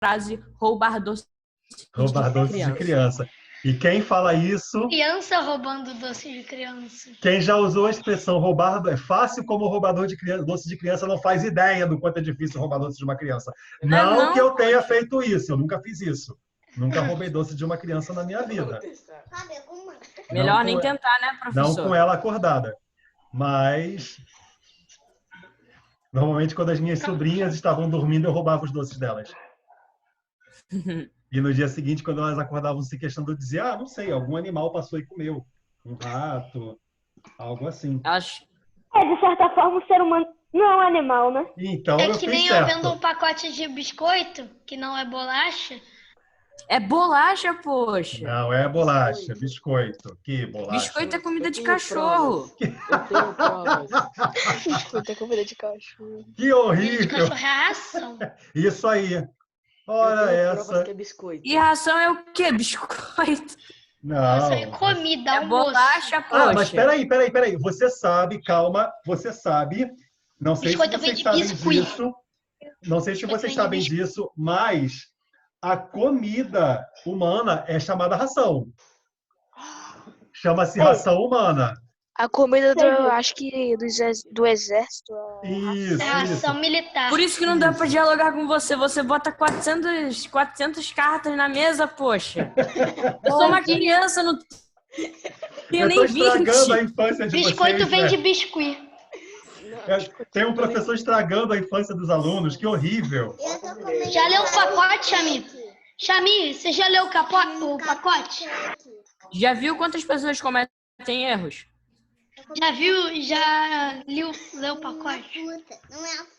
frase roubar doce Roubar doce de criança. E quem fala isso... Criança roubando doce de criança. Quem já usou a expressão roubar é fácil como roubador de criança, doce de criança não faz ideia do quanto é difícil roubar doce de uma criança. Não que eu tenha feito isso, eu nunca fiz isso. Nunca roubei doce de uma criança na minha vida. Melhor nem tentar, né, professor? Não com ela acordada. Mas, normalmente, quando as minhas sobrinhas estavam dormindo, eu roubava os doces delas. E no dia seguinte, quando elas acordavam se queixando, eu dizia, não sei, algum animal passou e comeu. Um rato, algo assim. De certa forma, o ser humano não é um animal, né? Então, é que nem eu vendo um pacote de biscoito, que não é bolacha. É bolacha, poxa. Não, é bolacha, biscoito. Que bolacha? Biscoito é comida de cachorro. Eu tenho provas. Biscoito é comida de cachorro. Que horrível. De cachorro é ração. Isso aí. Ora essa. Que é biscoito. E ração é o quê? Biscoito? Não. Isso aí é comida, é bolacha, poxa. Ah, mas peraí. Você sabe, calma, você sabe. Não sei biscoito se vocês sabem disso. Não sei se vocês sabem disso, mas a comida humana é chamada ração. Chama-se ração humana. A comida acho que do exército. Isso, é ração militar. Por isso que não dá pra dialogar com você. Você bota 400 cartas na mesa, poxa. Eu sou uma criança, não tenho nem 20. Estragando a infância de biscoito vocês, vem né? de biscuit. Tem um professor estragando a infância dos alunos. Que horrível. Já leu o pacote, Xami? Xami, você já leu o pacote? Já viu quantas pessoas cometem erros? Já viu? Já leu o pacote?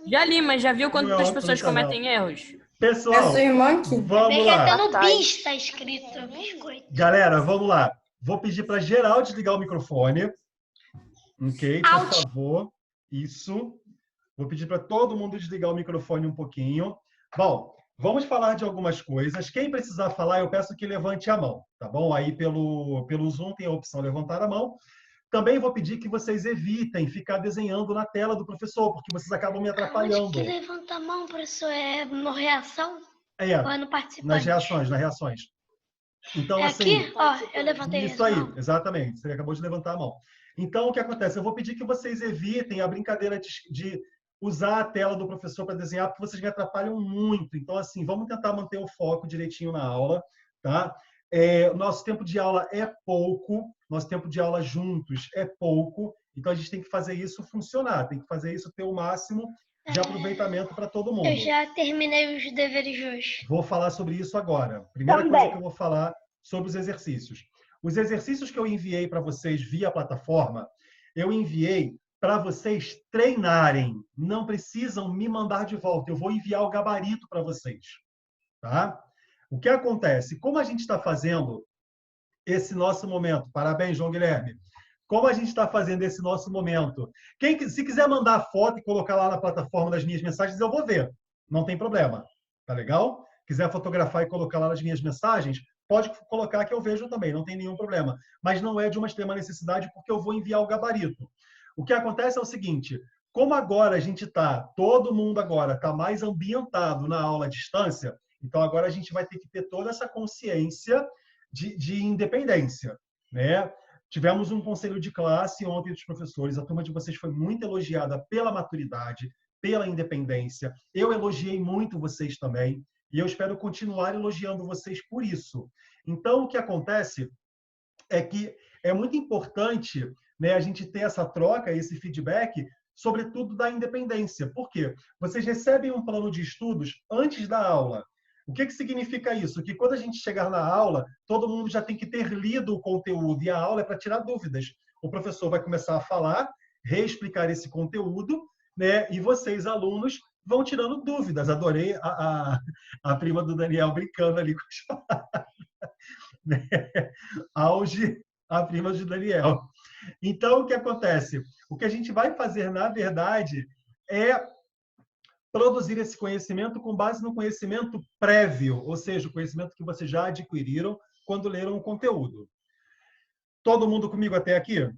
Já li, mas já viu quantas pessoas cometem erros? Pessoal, é sua irmã aqui. Vamos lá. Até no bis tá escrito biscoito. Galera, vamos lá. Vou pedir para geral desligar o microfone. Ok, por favor. Isso. Vou pedir para todo mundo desligar o microfone um pouquinho. Bom, vamos falar de algumas coisas. Quem precisar falar, eu peço que levante a mão, tá bom? Aí pelo Zoom tem a opção levantar a mão. Também vou pedir que vocês evitem ficar desenhando na tela do professor, porque vocês acabam me atrapalhando. Onde que levanta a mão, professor? É na reação? É, ou é no participante? nas reações. Então, é assim, aqui? Ó, eu levantei isso aí, exatamente. Você acabou de levantar a mão. Então, o que acontece? Eu vou pedir que vocês evitem a brincadeira de usar a tela do professor para desenhar, porque vocês me atrapalham muito. Então, assim, vamos tentar manter o foco direitinho na aula, tá? Nosso tempo de aula é pouco, nosso tempo de aula juntos é pouco, então a gente tem que fazer isso funcionar, tem que fazer isso ter o máximo de aproveitamento para todo mundo. Eu já terminei os deveres de hoje. Vou falar sobre isso agora. Primeira coisa que eu vou falar sobre os exercícios. Os exercícios que eu enviei para vocês via plataforma, eu enviei para vocês treinarem. Não precisam me mandar de volta. Eu vou enviar o gabarito para vocês. Tá? O que acontece? Como a gente está fazendo esse nosso momento? Parabéns, João Guilherme. Como a gente está fazendo esse nosso momento? Se quiser mandar foto e colocar lá na plataforma das minhas mensagens, eu vou ver. Não tem problema. Tá legal? Quiser fotografar e colocar lá nas minhas mensagens, pode colocar que eu vejo também, não tem nenhum problema. Mas não é de uma extrema necessidade, porque eu vou enviar o gabarito. O que acontece é o seguinte, como agora a gente está, todo mundo agora está mais ambientado na aula à distância, então agora a gente vai ter que ter toda essa consciência de independência, né? Tivemos um conselho de classe ontem dos professores, a turma de vocês foi muito elogiada pela maturidade, pela independência. Eu elogiei muito vocês também, e eu espero continuar elogiando vocês por isso. Então, o que acontece é que é muito importante, né, a gente ter essa troca, esse feedback, sobretudo da independência. Por quê? Vocês recebem um plano de estudos antes da aula. O que significa isso? Que quando a gente chegar na aula, todo mundo já tem que ter lido o conteúdo, e a aula é para tirar dúvidas. O professor vai começar a falar, reexplicar esse conteúdo, né, e vocês, alunos, vão tirando dúvidas. Adorei a prima do Daniel brincando ali com as palavras. Auge, a prima de Daniel. Então, o que acontece? O que a gente vai fazer, na verdade, é produzir esse conhecimento com base no conhecimento prévio, ou seja, o conhecimento que vocês já adquiriram quando leram o conteúdo. Todo mundo comigo até aqui?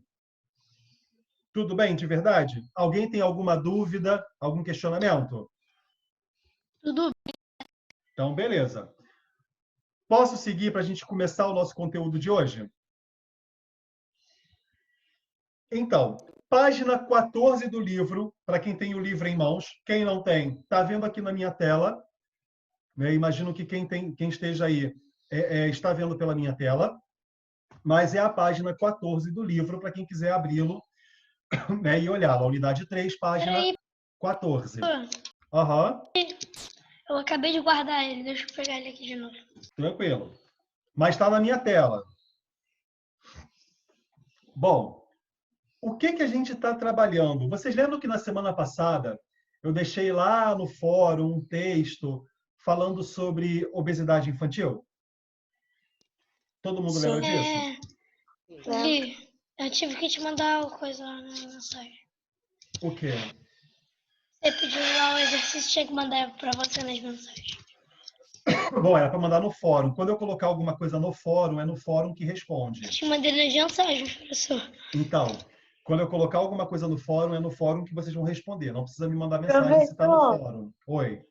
Tudo bem, de verdade? Alguém tem alguma dúvida, algum questionamento? Tudo bem. Então, beleza. Posso seguir para a gente começar o nosso conteúdo de hoje? Então, página 14 do livro, para quem tem o livro em mãos. Quem não tem, está vendo aqui na minha tela. Né? Imagino que quem esteja aí está vendo pela minha tela. Mas é a página 14 do livro, para quem quiser abri-lo, né, e olhar. A unidade 3, página 14. Aham. Eu acabei de guardar ele, deixa eu pegar ele aqui de novo. Tranquilo. Mas está na minha tela. Bom, o que a gente está trabalhando? Vocês lembram que na semana passada eu deixei lá no fórum um texto falando sobre obesidade infantil? Todo mundo lembra disso? Li. Eu tive que te mandar uma coisa lá na mensagem. O quê? Você pediu lá o exercício, tinha que mandar para você nas mensagens. Bom, era para mandar no fórum. Quando eu colocar alguma coisa no fórum, é no fórum que responde. Eu te mandei nas mensagens, professor. Então, quando eu colocar alguma coisa no fórum, é no fórum que vocês vão responder. Não precisa me mandar mensagem se está no fórum. Oi.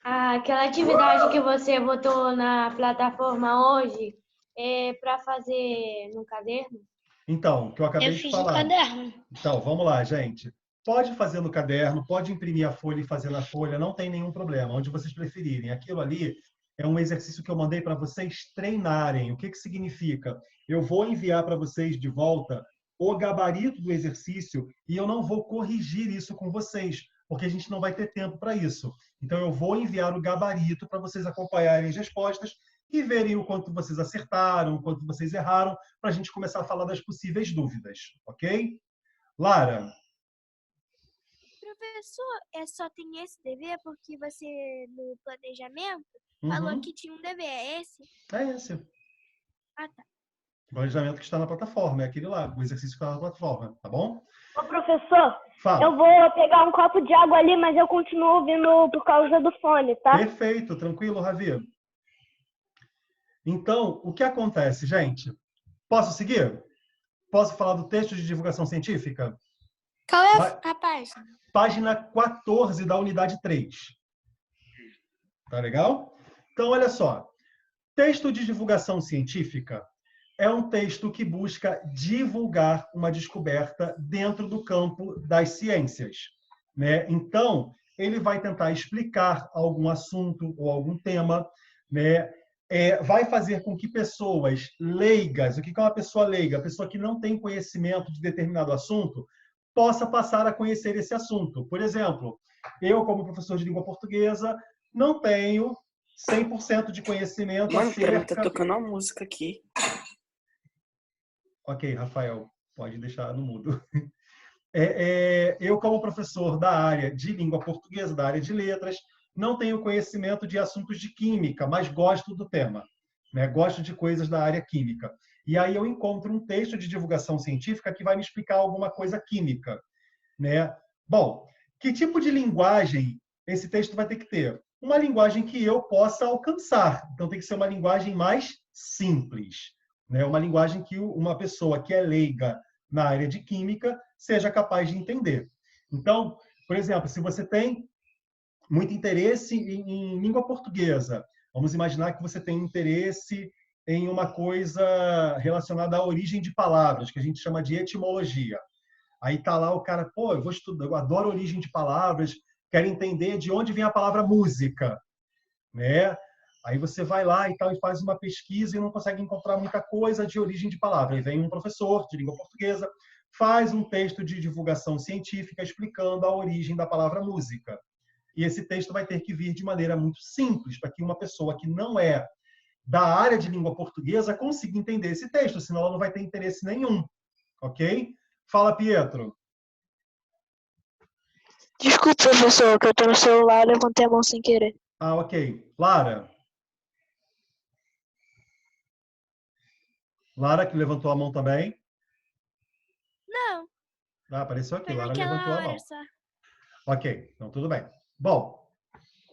Aquela atividade que você botou na plataforma hoje é para fazer no caderno? Então, que eu acabei de falar. Eu fiz no caderno. Então, vamos lá, gente. Pode fazer no caderno, pode imprimir a folha e fazer na folha, não tem nenhum problema, onde vocês preferirem. Aquilo ali é um exercício que eu mandei para vocês treinarem. O que significa? Eu vou enviar para vocês de volta o gabarito do exercício e eu não vou corrigir isso com vocês, porque a gente não vai ter tempo para isso. Então, eu vou enviar o gabarito para vocês acompanharem as respostas e verem o quanto vocês acertaram, o quanto vocês erraram, para a gente começar a falar das possíveis dúvidas, ok? Lara? Professor, só tem esse dever porque você, no planejamento, falou que tinha um dever. É esse? É esse. Ah, tá. O planejamento que está na plataforma, é aquele lá, o exercício que está na plataforma, tá bom? Ô, professor, Fala. eu vou pegar um copo de água ali, mas eu continuo ouvindo por causa do fone, tá? Perfeito, tranquilo, Ravi. Então, o que acontece, gente? Posso seguir? Posso falar do texto de divulgação científica? Qual é a página? Página 14 da unidade 3. Tá legal? Então, olha só. Texto de divulgação científica é um texto que busca divulgar uma descoberta dentro do campo das ciências, né? Então, ele vai tentar explicar algum assunto ou algum tema, né? Vai fazer com que pessoas leigas, o que é uma pessoa leiga? A pessoa que não tem conhecimento de determinado assunto, possa passar a conhecer esse assunto. Por exemplo, eu, como professor de língua portuguesa, não tenho 100% de conhecimento Mano, tá tocando uma música aqui. Ok, Rafael, pode deixar no mudo. Eu, como professor da área de língua portuguesa, da área de letras, não tenho conhecimento de assuntos de química, mas gosto do tema, né? Gosto de coisas da área química. E aí eu encontro um texto de divulgação científica que vai me explicar alguma coisa química, né? Bom, que tipo de linguagem esse texto vai ter que ter? Uma linguagem que eu possa alcançar. Então tem que ser uma linguagem mais simples, né? Uma linguagem que uma pessoa que é leiga na área de química seja capaz de entender. Então, por exemplo, se você tem muito interesse em língua portuguesa, vamos imaginar que você tem interesse em uma coisa relacionada à origem de palavras, que a gente chama de etimologia. Aí tá lá o cara, pô, eu vou estudar, eu adoro origem de palavras, quero entender de onde vem a palavra música, né? Aí você vai lá e tal e faz uma pesquisa e não consegue encontrar muita coisa de origem de palavra. Aí vem um professor de língua portuguesa, faz um texto de divulgação científica explicando a origem da palavra música. E esse texto vai ter que vir de maneira muito simples, para que uma pessoa que não é da área de língua portuguesa consiga entender esse texto, senão ela não vai ter interesse nenhum. Ok? Fala, Pietro. Desculpa, professor, que eu tô no celular e levantei a mão sem querer. Ah, ok. Lara? Lara, que levantou a mão também? Não. Ah, apareceu aqui. Foi Lara naquela levantou a hora mão. só. Ok, então tudo bem. Bom,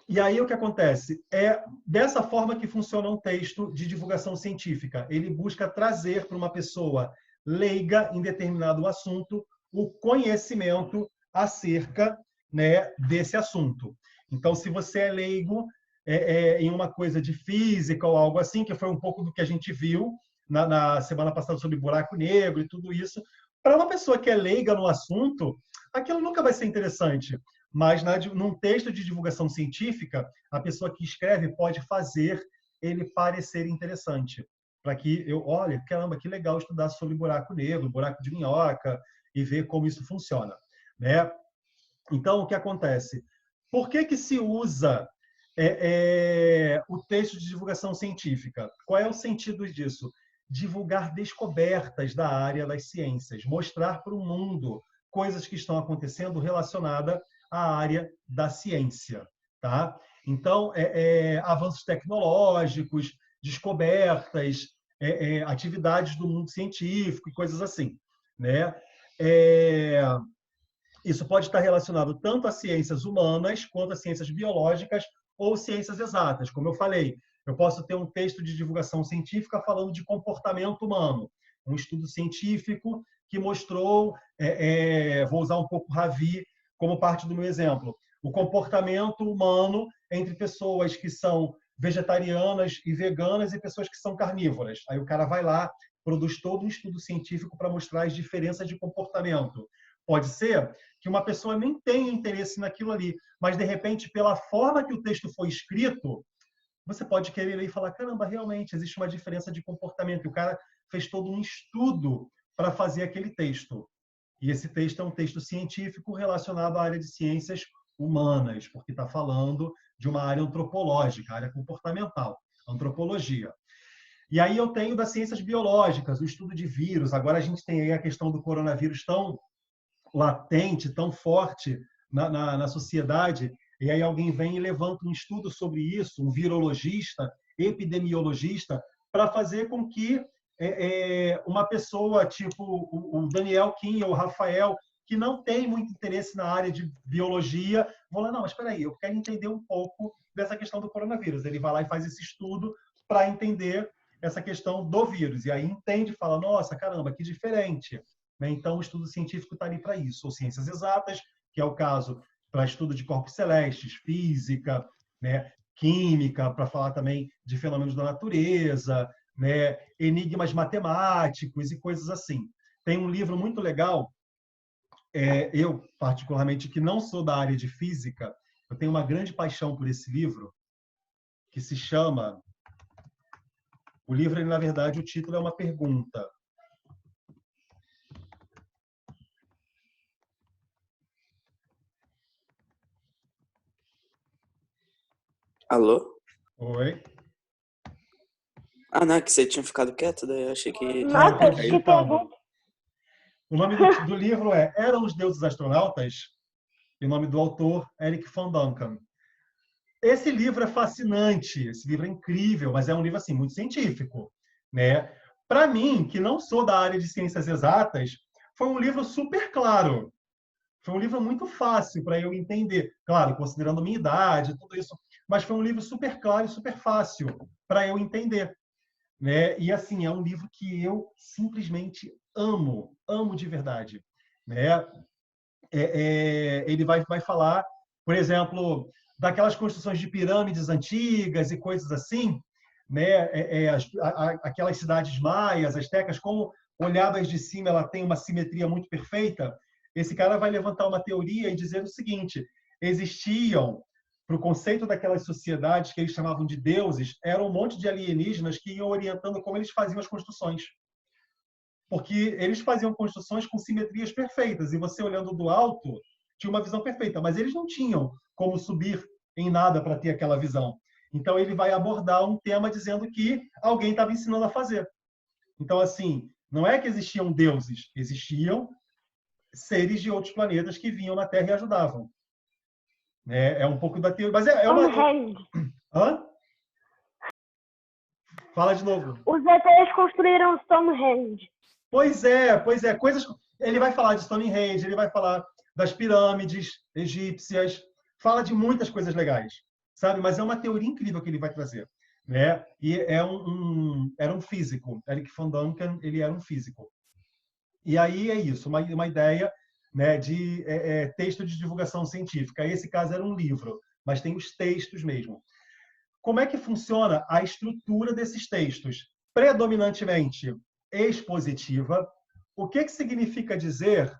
e aí o que acontece? É dessa forma que funciona um texto de divulgação científica. Ele busca trazer para uma pessoa leiga em determinado assunto o conhecimento acerca, né, desse assunto. Então, se você é leigo em uma coisa de física ou algo assim, que foi um pouco do que a gente viu na semana passada sobre buraco negro e tudo isso, para uma pessoa que é leiga no assunto, aquilo nunca vai ser interessante. Mas num texto de divulgação científica, a pessoa que escreve pode fazer ele parecer interessante. Para que olha, caramba, que legal estudar sobre buraco negro, buraco de minhoca, e ver como isso funciona, né? Então, o que acontece? Por que se usa o texto de divulgação científica? Qual é o sentido disso? Divulgar descobertas da área das ciências, mostrar para o mundo coisas que estão acontecendo relacionadas à área da ciência, tá? Então, avanços tecnológicos, descobertas, atividades do mundo científico e coisas assim, né? Isso pode estar relacionado tanto a ciências humanas quanto a ciências biológicas ou ciências exatas. Como eu falei, eu posso ter um texto de divulgação científica falando de comportamento humano, um estudo científico que mostrou, vou usar um pouco Ravi como parte do meu exemplo, o comportamento humano entre pessoas que são vegetarianas e veganas e pessoas que são carnívoras. Aí o cara vai lá, produz todo um estudo científico para mostrar as diferenças de comportamento. Pode ser que uma pessoa nem tenha interesse naquilo ali, mas, de repente, pela forma que o texto foi escrito, você pode querer ler e falar, caramba, realmente existe uma diferença de comportamento. E o cara fez todo um estudo para fazer aquele texto. E esse texto é um texto científico relacionado à área de ciências humanas, porque está falando de uma área antropológica, área comportamental, antropologia. E aí eu tenho das ciências biológicas, o estudo de vírus. Agora a gente tem aí a questão do coronavírus tão latente, tão forte na sociedade, e aí alguém vem e levanta um estudo sobre isso, um virologista, epidemiologista, para fazer com que uma pessoa tipo o Daniel Kim ou o Rafael, que não tem muito interesse na área de biologia, vão lá, não, mas espera aí, eu quero entender um pouco dessa questão do coronavírus. Ele vai lá e faz esse estudo para entender essa questão do vírus. E aí entende e fala, nossa, caramba, que diferente. Então, o estudo científico está ali para isso. Ou ciências exatas, que é o caso para estudo de corpos celestes, física, né, química, para falar também de fenômenos da natureza, né, enigmas matemáticos e coisas assim. Tem um livro muito legal, eu, particularmente, que não sou da área de física, eu tenho uma grande paixão por esse livro, que se chama... O livro, na verdade, o título é uma pergunta. Alô? Oi? Ah, não, que você tinha ficado quieto, daí eu achei que... Nossa, que pergunta. O nome do livro é Eram os Deuses Astronautas? E o nome do autor, Eric von Duncan. Esse livro é fascinante, esse livro é incrível, mas é um livro assim, muito científico, né? Para mim, que não sou da área de ciências exatas, foi um livro super claro. Foi um livro muito fácil para eu entender. Claro, considerando a minha idade, tudo isso. Mas foi um livro super claro e super fácil para eu entender, né? E, assim, é um livro que eu simplesmente amo de verdade, né? Ele vai falar, por exemplo, daquelas construções de pirâmides antigas e coisas assim, né? Aquelas cidades maias, astecas, como olhadas de cima, ela tem uma simetria muito perfeita. Esse cara vai levantar uma teoria e dizer o seguinte: existiam, para o conceito daquelas sociedades que eles chamavam de deuses, eram um monte de alienígenas que iam orientando como eles faziam as construções. Porque eles faziam construções com simetrias perfeitas, e você, olhando do alto, tinha uma visão perfeita, mas eles não tinham como subir em nada para ter aquela visão. Então, ele vai abordar um tema dizendo que alguém estava ensinando a fazer. Então, assim, não é que existiam deuses, existiam seres de outros planetas que vinham na Terra e ajudavam. É um pouco da teoria, mas é uma... Hã? Fala de novo. Os ETs construíram Stonehenge. Pois é. Coisas... Ele vai falar de Stonehenge, ele vai falar das pirâmides egípcias, fala de muitas coisas legais, sabe? Mas é uma teoria incrível que ele vai trazer, né? E era um físico. Eric von Duncan, ele era um físico. E aí é isso, uma ideia, né, de texto de divulgação científica. Esse caso era um livro, mas tem os textos mesmo. Como é que funciona a estrutura desses textos? Predominantemente expositiva. O que significa dizer...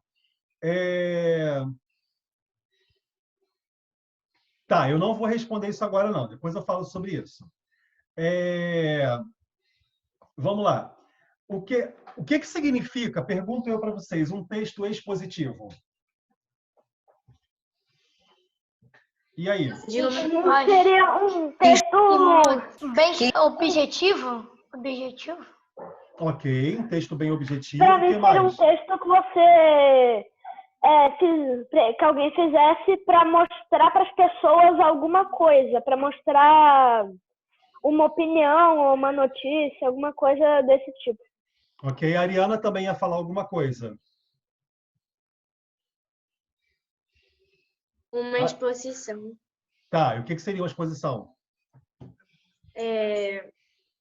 Tá, eu não vou responder isso agora, não. Depois eu falo sobre isso. Vamos lá. O que significa, pergunto eu para vocês, um texto expositivo? E aí? Seria um texto bem objetivo? Objetivo? Ok, um texto bem objetivo. Para O mim que seria mais? um texto que você que alguém fizesse para mostrar para as pessoas alguma coisa, para mostrar uma opinião ou uma notícia, alguma coisa desse tipo. Ok, a Ariana também ia falar alguma coisa. Uma exposição. Tá, e o que seria uma exposição?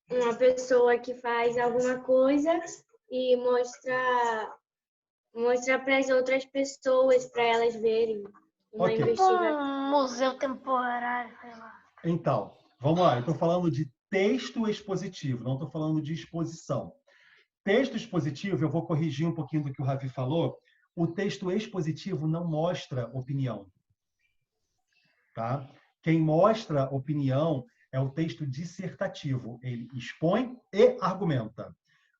Uma pessoa que faz alguma coisa e mostra para as outras pessoas, para elas verem. Uma investigação. Um museu temporário, sei lá. Então, vamos lá. Eu estou falando de texto expositivo, não estou falando de exposição. Texto expositivo, eu vou corrigir um pouquinho do que o Ravi falou. O texto expositivo não mostra opinião. Tá? Quem mostra opinião é o texto dissertativo. Ele expõe e argumenta.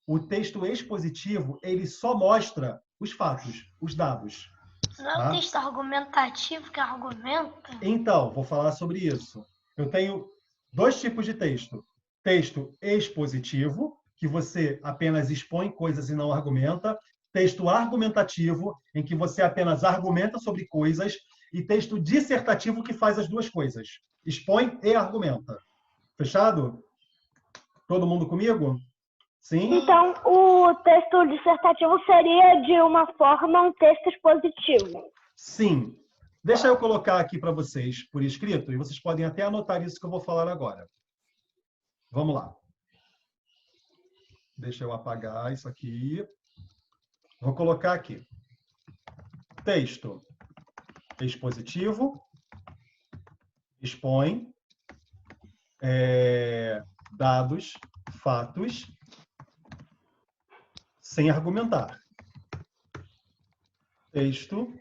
O texto expositivo, ele só mostra os fatos, os dados. Não é um texto argumentativo que argumenta? Então, vou falar sobre isso. Eu tenho dois tipos de texto. Texto expositivo, que você apenas expõe coisas e não argumenta. Texto argumentativo, em que você apenas argumenta sobre coisas. E texto dissertativo, que faz as duas coisas. Expõe e argumenta. Fechado? Todo mundo comigo? Sim? Então, o texto dissertativo seria, de uma forma, um texto expositivo. Sim. Deixa eu colocar aqui para vocês por escrito, e vocês podem até anotar isso que eu vou falar agora. Vamos lá. Deixa eu apagar isso aqui. Vou colocar aqui. Texto expositivo, expõe dados, fatos, sem argumentar. Texto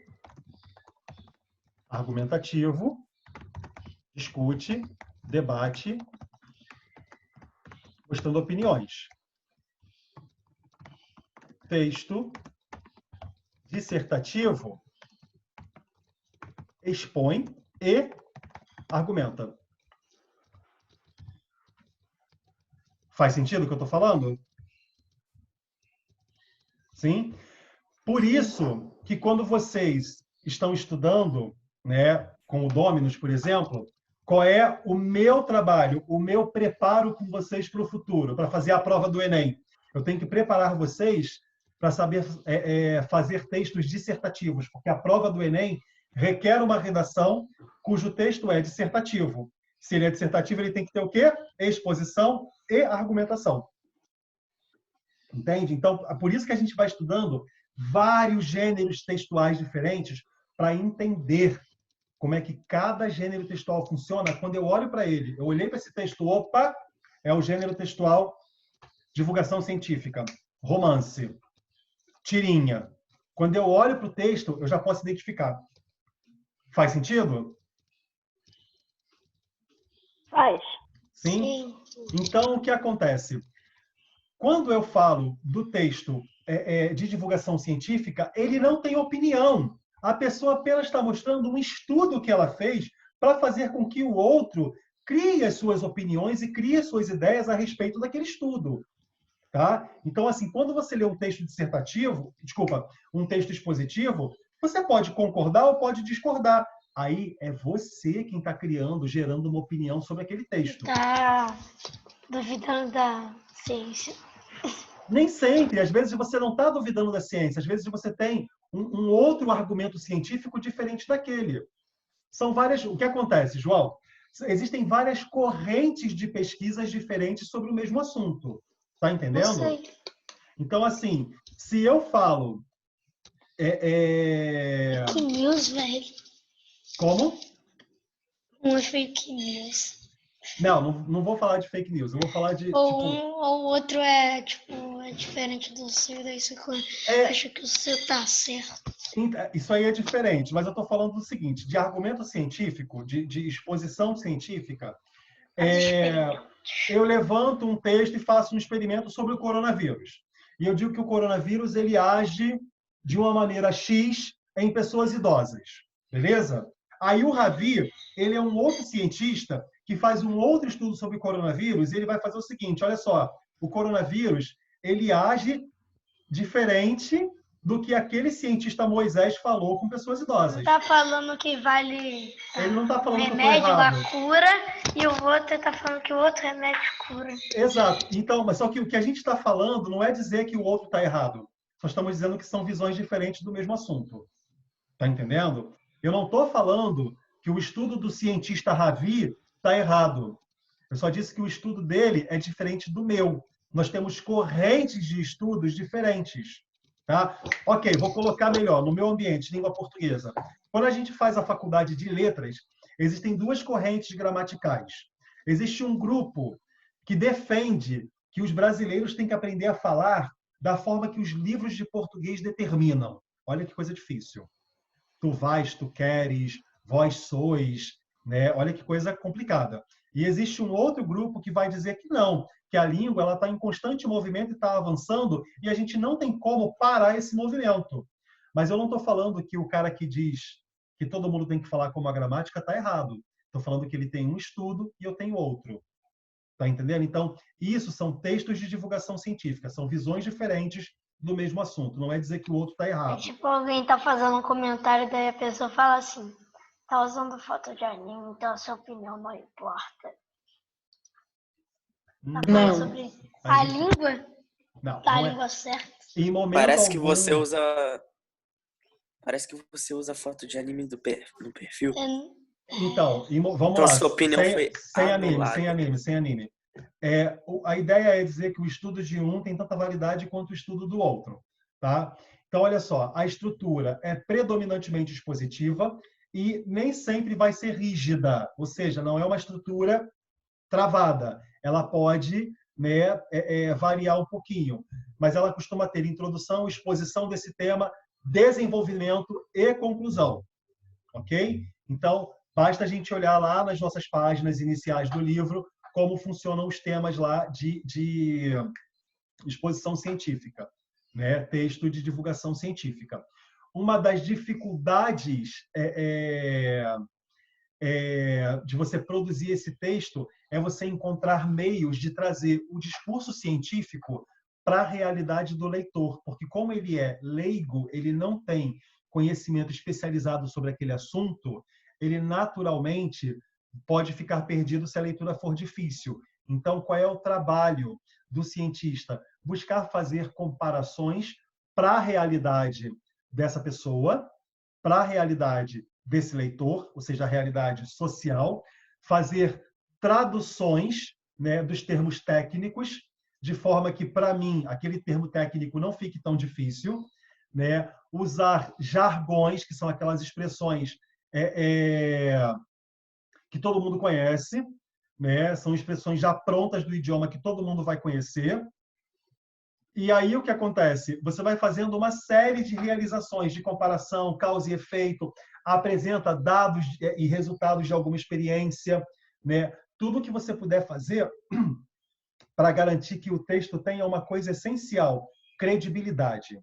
argumentativo, discute, debate, mostrando opiniões. Texto dissertativo, expõe e argumenta. Faz sentido o que eu estou falando? Sim? Por isso que quando vocês estão estudando, né, com o Dominus, por exemplo, qual é o meu trabalho, o meu preparo com vocês para o futuro, para fazer a prova do Enem? Eu tenho que preparar vocês para saber fazer textos dissertativos, porque a prova do Enem requer uma redação cujo texto é dissertativo. Se ele é dissertativo, ele tem que ter o quê? Exposição e argumentação. Entende? Então, é por isso que a gente vai estudando vários gêneros textuais diferentes para entender como é que cada gênero textual funciona. Quando eu olho para ele, eu olhei para esse texto, opa, é o gênero textual divulgação científica, romance, tirinha. Quando eu olho para o texto, eu já posso identificar. Faz sentido? Faz. Sim? Então, o que acontece? Quando eu falo do texto de divulgação científica, ele não tem opinião. A pessoa apenas está mostrando um estudo que ela fez para fazer com que o outro crie as suas opiniões e crie as suas ideias a respeito daquele estudo. Tá? Então, assim, quando você lê um texto dissertativo, um texto expositivo, você pode concordar ou pode discordar. Aí é você quem está criando, gerando uma opinião sobre aquele texto. Tá duvidando da ciência. Nem sempre. Às vezes você não está duvidando da ciência. Às vezes você tem um outro argumento científico diferente daquele. São várias... O que acontece, João? Existem várias correntes de pesquisas diferentes sobre o mesmo assunto. Tá entendendo? Eu sei. Então, assim, se eu falo... Que news, velho. Como? Umas fake news. Não vou falar de fake news. Eu vou falar de... Ou o outro é diferente do seu, daí você acha que o seu tá certo. Isso aí é diferente, mas eu estou falando do seguinte, de argumento científico, de exposição científica, eu levanto um texto e faço um experimento sobre o coronavírus. E eu digo que o coronavírus ele age de uma maneira X em pessoas idosas, beleza? Aí o Ravi, ele é um outro cientista que faz um outro estudo sobre o coronavírus e ele vai fazer o seguinte, olha só, o coronavírus ele age diferente do que aquele cientista Moisés falou com pessoas idosas. Não está falando que vale ele não tá falando remédio que eu tô errado. a cura e o outro está falando que o outro remédio cura. Exato. Então, mas só que o que a gente está falando não é dizer que o outro está errado. Só estamos dizendo que são visões diferentes do mesmo assunto. Tá entendendo? Eu não estou falando que o estudo do cientista Ravi está errado. Eu só disse que o estudo dele é diferente do meu. Nós temos correntes de estudos diferentes. Tá? Ok, vou colocar melhor, no meu ambiente, língua portuguesa. Quando a gente faz a faculdade de letras, existem duas correntes gramaticais. Existe um grupo que defende que os brasileiros têm que aprender a falar da forma que os livros de português determinam. Olha que coisa difícil. Tu vais, tu queres, vós sois, né? Olha que coisa complicada. E existe um outro grupo que vai dizer que não, que a língua ela está em constante movimento e está avançando e a gente não tem como parar esse movimento. Mas eu não estou falando que o cara que diz que todo mundo tem que falar como a gramática está errado. Estou falando que ele tem um estudo e eu tenho outro. Tá entendendo? Então, isso são textos de divulgação científica, são visões diferentes do mesmo assunto. Não é dizer que o outro está errado. É tipo alguém tá fazendo um comentário, daí a pessoa fala assim, tá usando foto de anime, então a sua opinião não importa. Tá falando sobre a língua? Não, Tá, não a língua certa. Em momento Parece que algum... você usa... Parece que você usa foto de anime no perfil. Então, vamos Então, lá. sua opinião foi Sem anime. A ideia é dizer que o estudo de um tem tanta validade quanto o estudo do outro. Tá? Então, olha só, a estrutura é predominantemente expositiva e nem sempre vai ser rígida, ou seja, não é uma estrutura travada. Ela pode, né, variar um pouquinho, mas ela costuma ter introdução, exposição desse tema, desenvolvimento e conclusão. Ok? Então, basta a gente olhar lá nas nossas páginas iniciais do livro como funcionam os temas lá de exposição científica, né? Texto de divulgação científica. Uma das dificuldades de você produzir esse texto é você encontrar meios de trazer o discurso científico para a realidade do leitor, porque como ele é leigo, ele não tem conhecimento especializado sobre aquele assunto, ele naturalmente pode ficar perdido se a leitura for difícil. Então, qual é o trabalho do cientista? Buscar fazer comparações para a realidade dessa pessoa, para a realidade desse leitor, ou seja, a realidade social, fazer traduções, né, dos termos técnicos, de forma que, para mim, aquele termo técnico não fique tão difícil, né? Usar jargões, que são aquelas expressões que todo mundo conhece, né? São expressões já prontas do idioma que todo mundo vai conhecer. E aí o que acontece? Você vai fazendo uma série de realizações de comparação, causa e efeito, apresenta dados e resultados de alguma experiência, né? Tudo que você puder fazer para garantir que o texto tenha uma coisa essencial, credibilidade.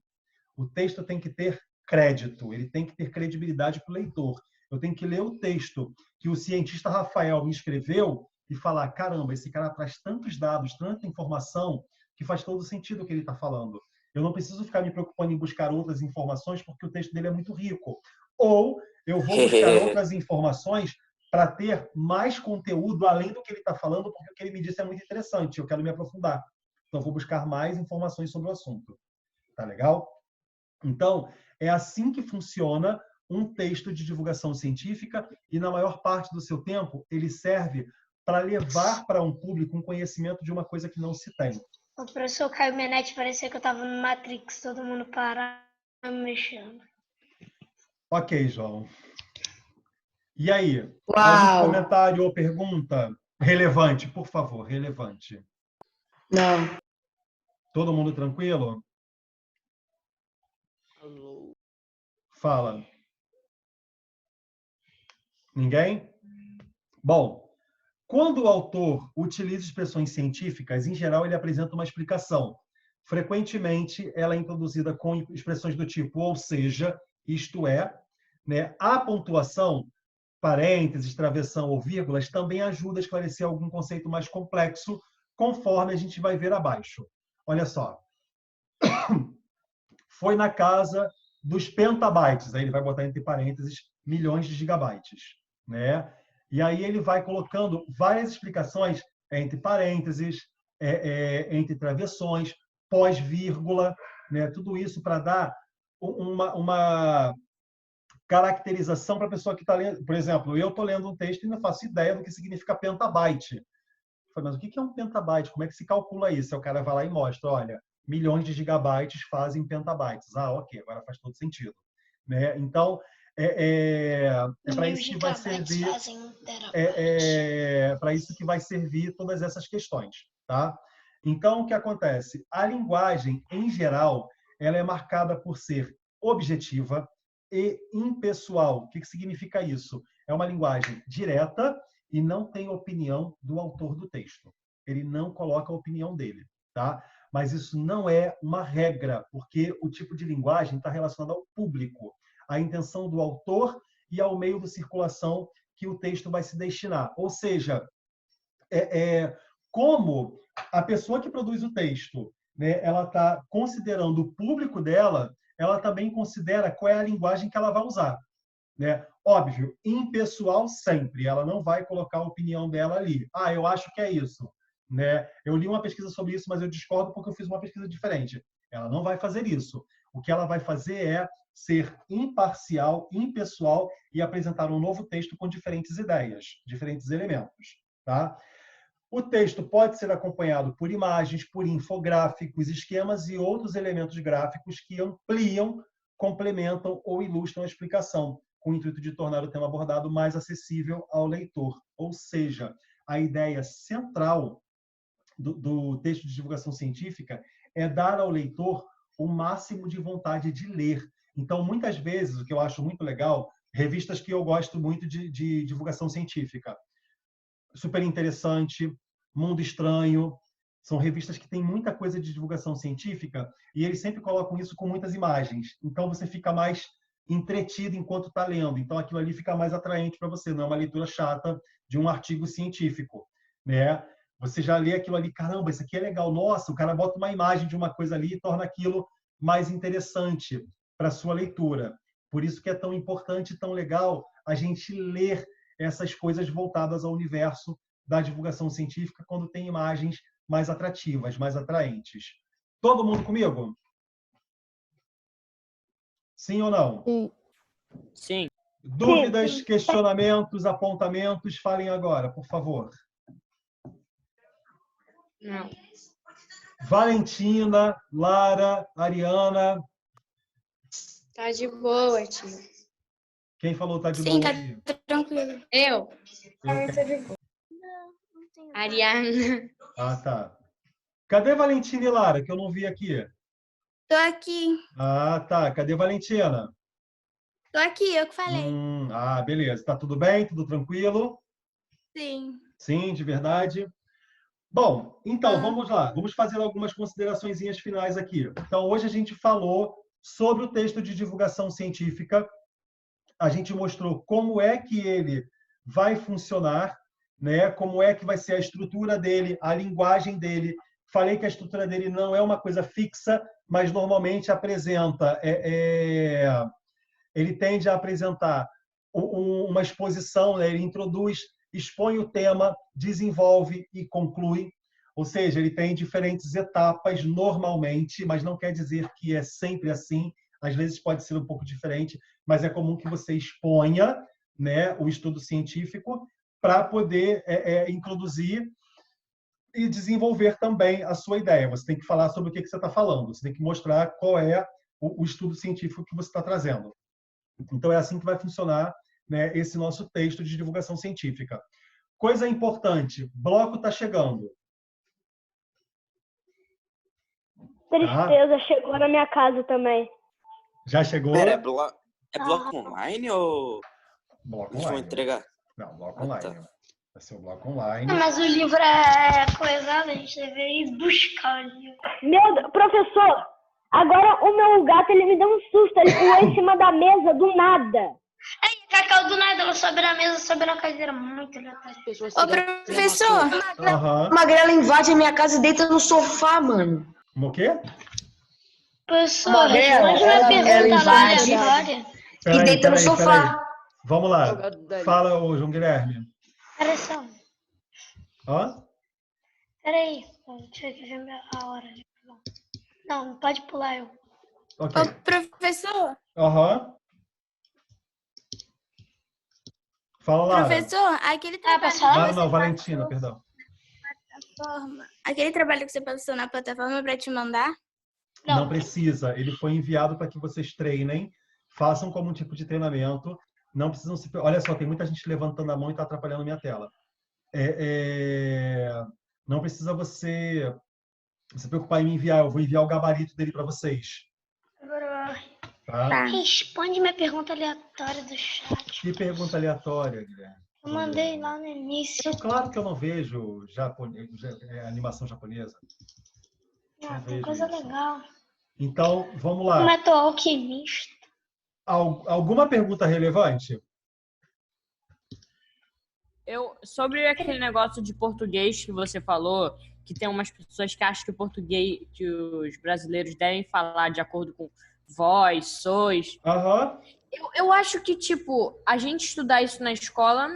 O texto tem que ter crédito, ele tem que ter credibilidade para o leitor. Eu tenho que ler o texto que o cientista Rafael me escreveu e falar, caramba, esse cara traz tantos dados, tanta informação, que faz todo sentido o que ele está falando. Eu não preciso ficar me preocupando em buscar outras informações porque o texto dele é muito rico. Ou eu vou buscar outras informações para ter mais conteúdo além do que ele está falando, porque o que ele me disse é muito interessante, eu quero me aprofundar. Então, eu vou buscar mais informações sobre o assunto. Tá legal? Então, é assim que funciona um texto de divulgação científica e, na maior parte do seu tempo, ele serve para levar para um público um conhecimento de uma coisa que não se tem. O professor Caio Menetti parecia que eu estava no Matrix, todo mundo parado, mexendo. Ok, João. E aí? Uau. Algum comentário ou pergunta relevante, por favor, relevante? Não. Todo mundo tranquilo? Fala. Ninguém? Bom, quando o autor utiliza expressões científicas, em geral, ele apresenta uma explicação. Frequentemente, ela é introduzida com expressões do tipo ou seja, isto é, né? A pontuação, parênteses, travessão ou vírgulas, também ajuda a esclarecer algum conceito mais complexo, conforme a gente vai ver abaixo. Olha só. Foi na casa dos petabytes, aí ele vai botar entre parênteses milhões de gigabytes, né? E aí ele vai colocando várias explicações entre parênteses, entre travessões, pós-vírgula, né? Tudo isso para dar uma caracterização para a pessoa que está lendo. Por exemplo, eu estou lendo um texto e não faço ideia do que significa petabyte. Mas o que é um petabyte? Como é que se calcula isso? Aí o cara vai lá e mostra, olha, milhões de gigabytes fazem pentabytes. Ah, ok, agora faz todo sentido. Né? Então, para isso que vai servir, para isso que vai servir todas essas questões. Tá? Então, o que acontece? A linguagem, em geral, ela é marcada por ser objetiva e impessoal. O que significa isso? É uma linguagem direta e não tem opinião do autor do texto. Ele não coloca a opinião dele. Tá? Mas isso não é uma regra, porque o tipo de linguagem está relacionado ao público, à intenção do autor e ao meio de circulação que o texto vai se destinar. Ou seja, como a pessoa que produz o texto, né, ela está considerando o público dela, ela também considera qual é a linguagem que ela vai usar. Né? Óbvio, impessoal sempre, ela não vai colocar a opinião dela ali. Ah, eu acho que é isso. Né? Eu li uma pesquisa sobre isso, mas eu discordo porque eu fiz uma pesquisa diferente. Ela não vai fazer isso. O que ela vai fazer é ser imparcial, impessoal e apresentar um novo texto com diferentes ideias, diferentes elementos. Tá? O texto pode ser acompanhado por imagens, por infográficos, esquemas e outros elementos gráficos que ampliam, complementam ou ilustram a explicação, com o intuito de tornar o tema abordado mais acessível ao leitor. Ou seja, a ideia central do texto de divulgação científica é dar ao leitor o máximo de vontade de ler. Então, muitas vezes, o que eu acho muito legal, revistas que eu gosto muito de divulgação científica, Super Interessante, Mundo Estranho, são revistas que têm muita coisa de divulgação científica e eles sempre colocam isso com muitas imagens. Então, você fica mais entretido enquanto está lendo. Então, aquilo ali fica mais atraente para você, não é uma leitura chata de um artigo científico. Né? Você já lê aquilo ali, caramba, isso aqui é legal. Nossa, o cara bota uma imagem de uma coisa ali e torna aquilo mais interessante para a sua leitura. Por isso que é tão importante, tão legal a gente ler essas coisas voltadas ao universo da divulgação científica quando tem imagens mais atrativas, mais atraentes. Todo mundo comigo? Sim ou não? Sim. Sim. Dúvidas, questionamentos, apontamentos? Falem agora, por favor. Não. Valentina, Lara, Ariana. Tá de boa, tio. Quem falou tá de Sim, boa? tá tranquilo. Eu? Não tenho. Ariana. Ah, tá. Cadê Valentina e Lara, que eu não vi aqui? Tô aqui. Ah, tá. Cadê Valentina? Tô aqui, eu que falei. Beleza. Tá tudo bem? Tudo tranquilo? Sim. Sim, de verdade. Bom, então, vamos lá. Vamos fazer algumas consideraçõezinhas finais aqui. Então, hoje a gente falou sobre o texto de divulgação científica. A gente mostrou como é que ele vai funcionar, né? Como é que vai ser a estrutura dele, a linguagem dele. Falei que a estrutura dele não é uma coisa fixa, mas normalmente apresenta... ele tende a apresentar uma exposição, né? Ele introduz, expõe o tema, desenvolve e conclui. Ou seja, ele tem diferentes etapas normalmente, mas não quer dizer que é sempre assim. Às vezes pode ser um pouco diferente, mas é comum que você exponha, né, o estudo científico para poder introduzir e desenvolver também a sua ideia. Você tem que falar sobre o que você está falando. Você tem que mostrar qual é o estudo científico que você está trazendo. Então, é assim que vai funcionar né, esse nosso texto de divulgação científica. Coisa importante, bloco está chegando. Tristeza, chegou na minha casa também. Já chegou? Pera, é bloco online ou Bloco eles vão online. entregar? Não, bloco online. Tá. Vai ser o bloco online. Mas o livro é coisado, a gente deveria ir buscar o livro. Meu Deus, professor, agora o meu gato, ele me deu um susto. Ele pulou em cima da mesa, do nada. Aí, Cacau, do nada, ela sobe na mesa, sobe na cadeira, muito aleatório. Ô, professor, Magrela invade a minha casa e deita no sofá, mano. Como o quê? Professor, Magrela, ela invade e deita no sofá. Vamos lá. Fala, ô João Guilherme. Peraí só. Ó. Peraí. Deixa eu ver a hora. Não, pode pular eu. Ok. ô, professor, Aham. Fala lá. professor, aquele trabalho Ah, que não, você Valentina, perdão. plataforma, aquele trabalho que você passou na plataforma para te mandar? Não precisa. Ele foi enviado para que vocês treinem, façam como um tipo de treinamento. Não precisam se... Olha só, tem muita gente levantando a mão e está atrapalhando a minha tela. Não precisa você se preocupar em me enviar. Eu vou enviar o gabarito dele para vocês. Tá? Responde minha pergunta aleatória do chat. Que pergunta aleatória, Guilherme? Eu mandei lá no início. Claro que eu não vejo animação japonesa. Ah, tem coisa legal. Então, vamos lá. Metal alquimista. Alguma pergunta relevante? Sobre aquele negócio de português que você falou, que tem umas pessoas que acham que o português, que os brasileiros devem falar de acordo com vós, sois. Aham. Eu acho que, tipo, a gente estudar isso na escola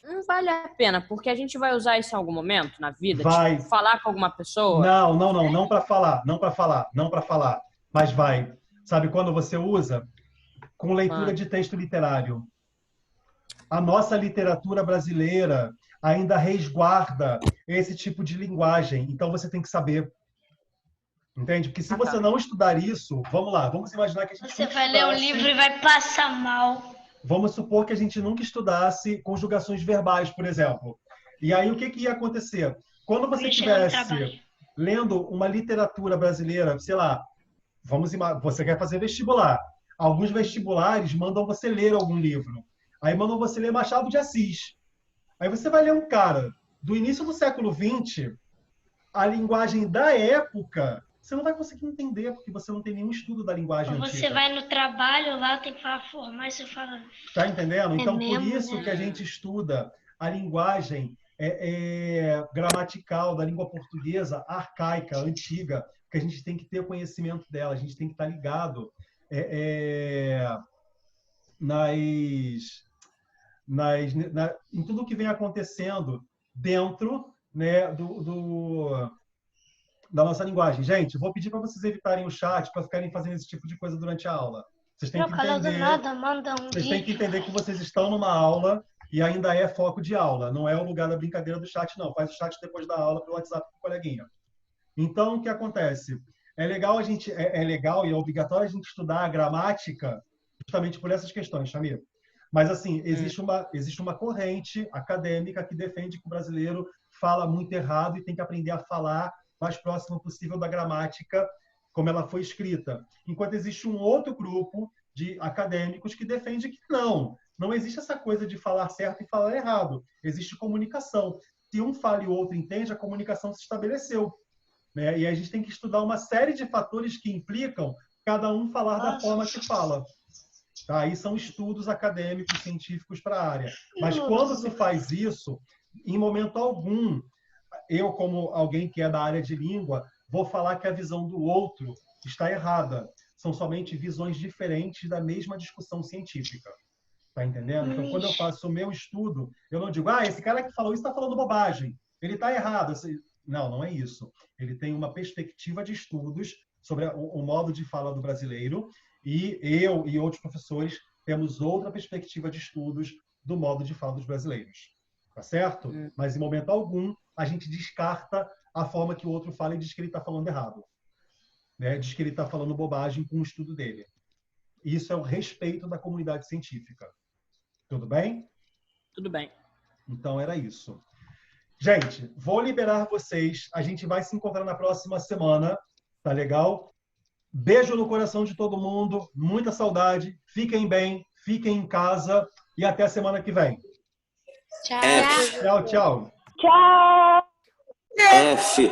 não vale a pena, porque a gente vai usar isso em algum momento na vida? Vai. Tipo, falar com alguma pessoa? Não para falar, mas vai. Sabe quando você usa? Com leitura de texto literário. A nossa literatura brasileira ainda resguarda esse tipo de linguagem, então você tem que saber. Entende? Porque se você não estudar isso, vamos lá, vamos imaginar que a gente Você vai ler o livro e vai passar mal. Vamos supor que a gente nunca estudasse conjugações verbais, por exemplo. E aí o que ia acontecer? Quando você estivesse lendo uma literatura brasileira, sei lá, você quer fazer vestibular. Alguns vestibulares mandam você ler algum livro. Aí mandam você ler Machado de Assis. Aí você vai ler um cara do início do século XX, a linguagem da época, você não vai conseguir entender, porque você não tem nenhum estudo da linguagem antiga. Você vai no trabalho lá, tem que falar formar, e você fala... Tá entendendo? Então, mesmo, por isso que a gente estuda a linguagem gramatical da língua portuguesa arcaica, antiga, porque a gente tem que ter conhecimento dela, a gente tem que estar ligado em tudo que vem acontecendo dentro, né, da nossa linguagem. Gente, vou pedir para vocês evitarem o chat para ficarem fazendo esse tipo de coisa durante a aula. Vocês têm que entender, vocês têm que entender que vocês estão numa aula e ainda é foco de aula. Não é o lugar da brincadeira do chat, não. Faz o chat depois da aula pelo WhatsApp com o coleguinha. Então, o que acontece? É legal e é obrigatório a gente estudar a gramática justamente por essas questões, Chamir. Mas, assim, existe uma corrente acadêmica que defende que o brasileiro fala muito errado e tem que aprender a falar o mais próximo possível da gramática como ela foi escrita. Enquanto existe um outro grupo de acadêmicos que defende que não existe essa coisa de falar certo e falar errado. Existe comunicação. Se um fala e o outro entende, a comunicação se estabeleceu. Né? E a gente tem que estudar uma série de fatores que implicam cada um falar da forma que fala. Tá? Aí são estudos acadêmicos, científicos para a área. Mas quando se faz isso, em momento algum, eu, como alguém que é da área de língua, vou falar que a visão do outro está errada. São somente visões diferentes da mesma discussão científica. Tá entendendo? Então, quando eu faço o meu estudo, eu não digo, esse cara que falou isso está falando bobagem. Ele está errado. Não é isso. Ele tem uma perspectiva de estudos sobre o modo de fala do brasileiro e eu e outros professores temos outra perspectiva de estudos do modo de fala dos brasileiros. Tá certo? Mas, em momento algum, a gente descarta a forma que o outro fala e diz que ele está falando errado. Né? Diz que ele está falando bobagem com o estudo dele. Isso é o respeito da comunidade científica. Tudo bem? Tudo bem. Então era isso. Gente, vou liberar vocês. A gente vai se encontrar na próxima semana. Tá legal? Beijo no coração de todo mundo. Muita saudade. Fiquem bem. Fiquem em casa. E até a semana que vem. Tchau. Tchau, tchau. Tchau! F.